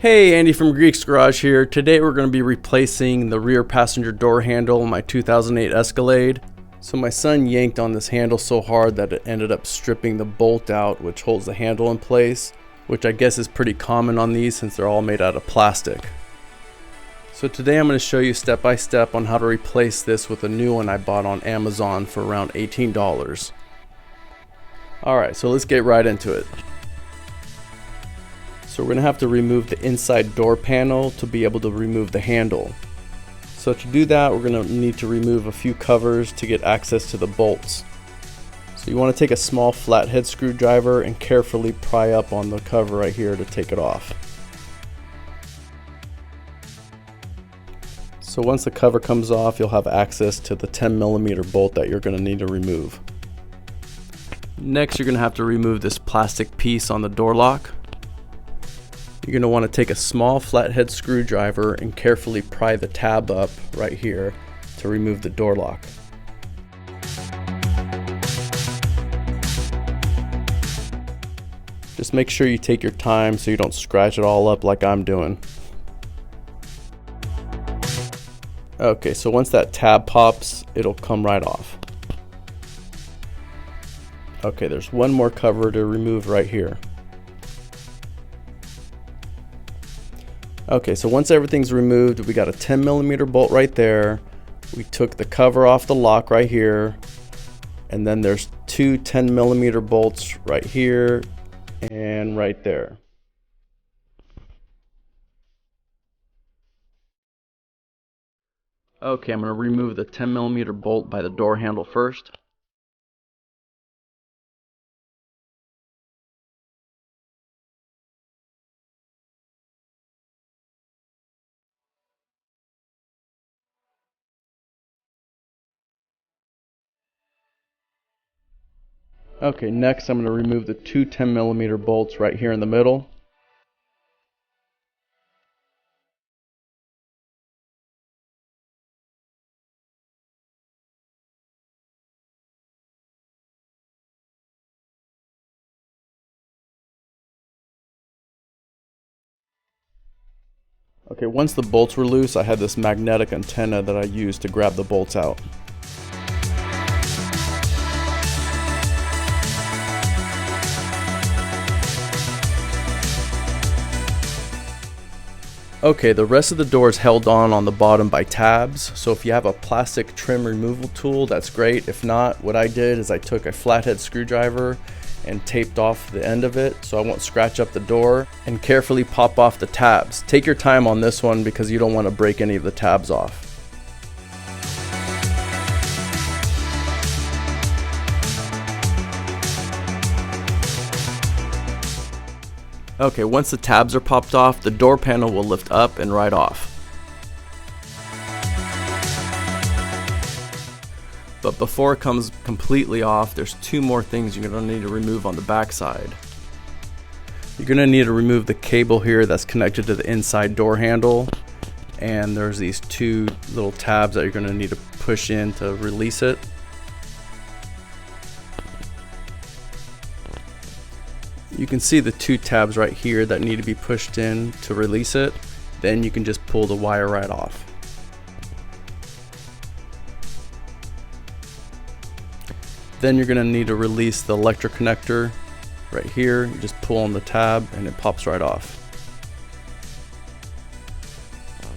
Hey, Andy from Greek's Garage here. Today we're going to be replacing the rear passenger door handle on my 2008 Escalade. So my son yanked on this handle so hard that it ended up stripping the bolt out which holds the handle in place, which I guess is pretty common on these since they're all made out of plastic. So today I'm going to show you step by step on how to replace this with a new one I bought on Amazon for around $18. Alright, so let's get right into it. So we're going to have to remove the inside door panel to be able to remove the handle. So to do that, we're going to need to remove a few covers to get access to the bolts. So you want to take a small flathead screwdriver and carefully pry up on the cover right here to take it off. So once the cover comes off, you'll have access to the 10mm bolt that you're going to need to remove. Next, you're going to have to remove this plastic piece on the door lock. You're going to want to take a small flathead screwdriver and carefully pry the tab up right here to remove the door lock. Just make sure you take your time so you don't scratch it all up like I'm doing. Okay, so once that tab pops, it'll come right off. Okay, there's one more cover to remove right here. Okay, so once everything's removed, we got a 10mm bolt right there. We took the cover off the lock right here, and then there's two 10mm bolts right here and right there. Okay, I'm going to remove the 10mm bolt by the door handle first. Okay, next I'm going to remove the two 10mm bolts right here in the middle. Okay, once the bolts were loose, I had this magnetic antenna that I used to grab the bolts out. Okay, the rest of the door is held on the bottom by tabs, so if you have a plastic trim removal tool, that's great. If not, what I did is I took a flathead screwdriver and taped off the end of it so I won't scratch up the door, and carefully pop off the tabs. Take your time on this one because you don't want to break any of the tabs off. Okay, once the tabs are popped off, the door panel will lift up and right off. But before it comes completely off, there's two more things you're going to need to remove on the back side. You're going to need to remove the cable here that's connected to the inside door handle, and there's these two little tabs that you're going to need to push in to release it. You can see the two tabs right here that need to be pushed in to release it. Then you can just pull the wire right off. Then you're going to need to release the electric connector right here. You just pull on the tab and it pops right off.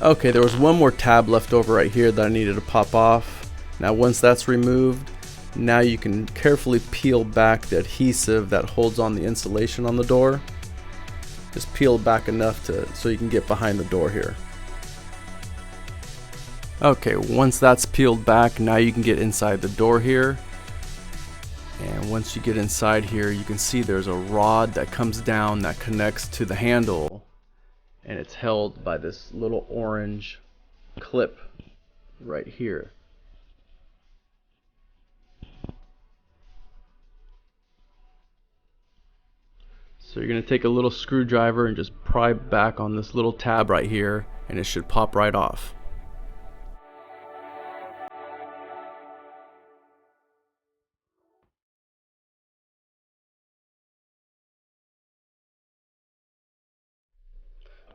Okay, there was one more tab left over right here that I needed to pop off. Now once that's removed, now you can carefully peel back the adhesive that holds on the insulation on the door. Just peel back enough so you can get behind the door here. Okay, once that's peeled back, now you can get inside the door here. And once you get inside here, you can see there's a rod that comes down that connects to the handle, and it's held by this little orange clip right here. So you're going to take a little screwdriver and just pry back on this little tab right here, and it should pop right off.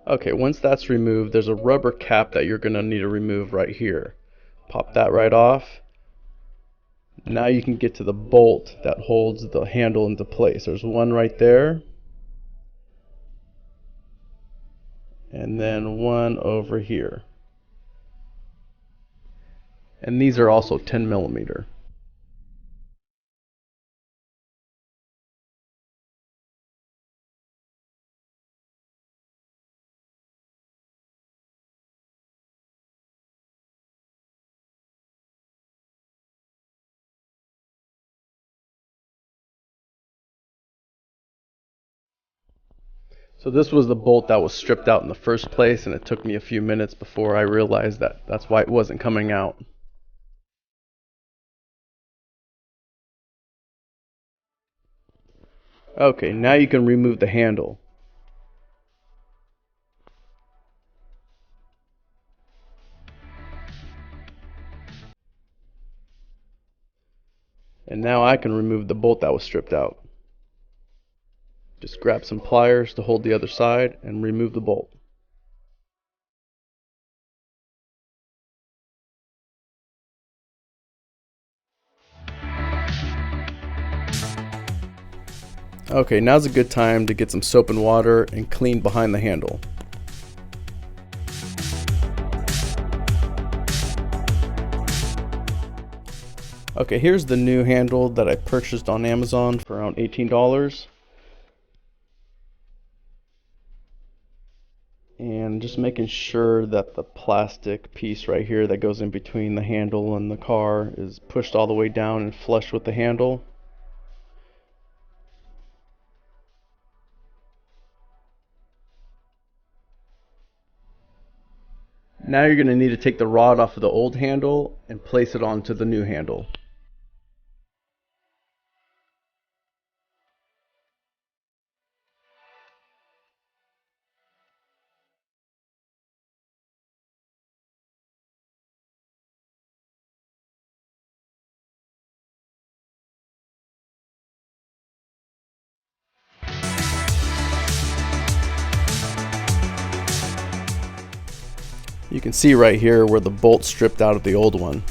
Okay, once that's removed, there's a rubber cap that you're going to need to remove right here. Pop that right off. Now you can get to the bolt that holds the handle into place. There's one right there, and then one over here. And these are also 10 millimeter. So this was the bolt that was stripped out in the first place, and it took me a few minutes before I realized that that's why it wasn't coming out. Okay, now you can remove the handle. And now I can remove the bolt that was stripped out. Just grab some pliers to hold the other side and remove the bolt. Okay, now's a good time to get some soap and water and clean behind the handle. Okay, here's the new handle that I purchased on Amazon for around $18. And just making sure that the plastic piece right here that goes in between the handle and the car is pushed all the way down and flush with the handle. Now you're going to need to take the rod off of the old handle and place it onto the new handle. You can see right here where the bolt stripped out of the old one.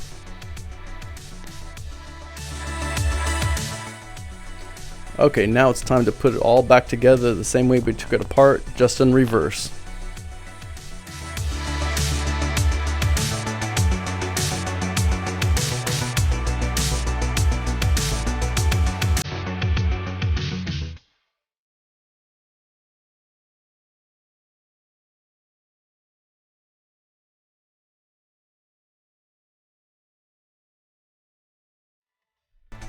Okay, now it's time to put it all back together the same way we took it apart, just in reverse.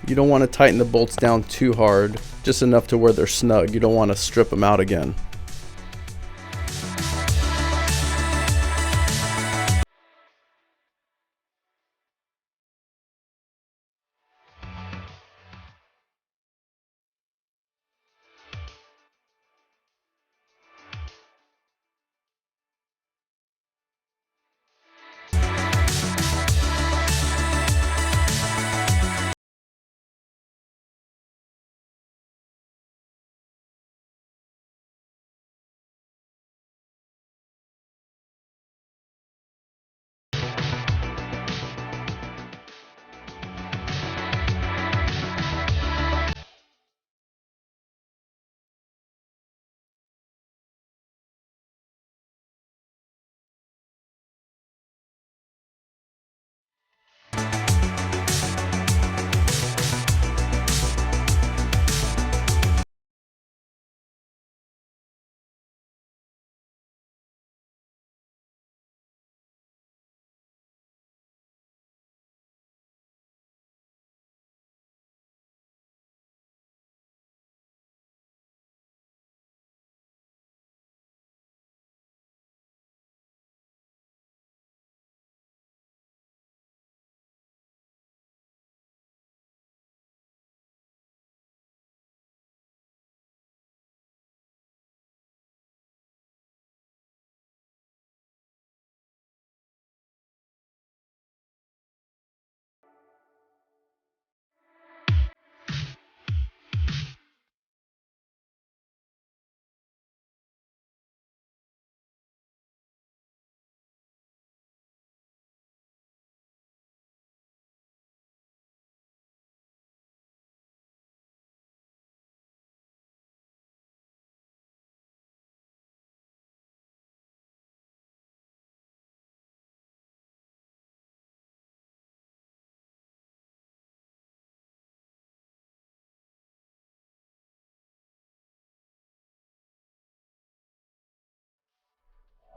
You don't want to tighten the bolts down too hard, just enough to where they're snug. You don't want to strip them out again.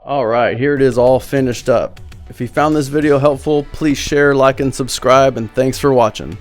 Alright, here it is all finished up. If you found this video helpful, please share, like, and subscribe, and thanks for watching.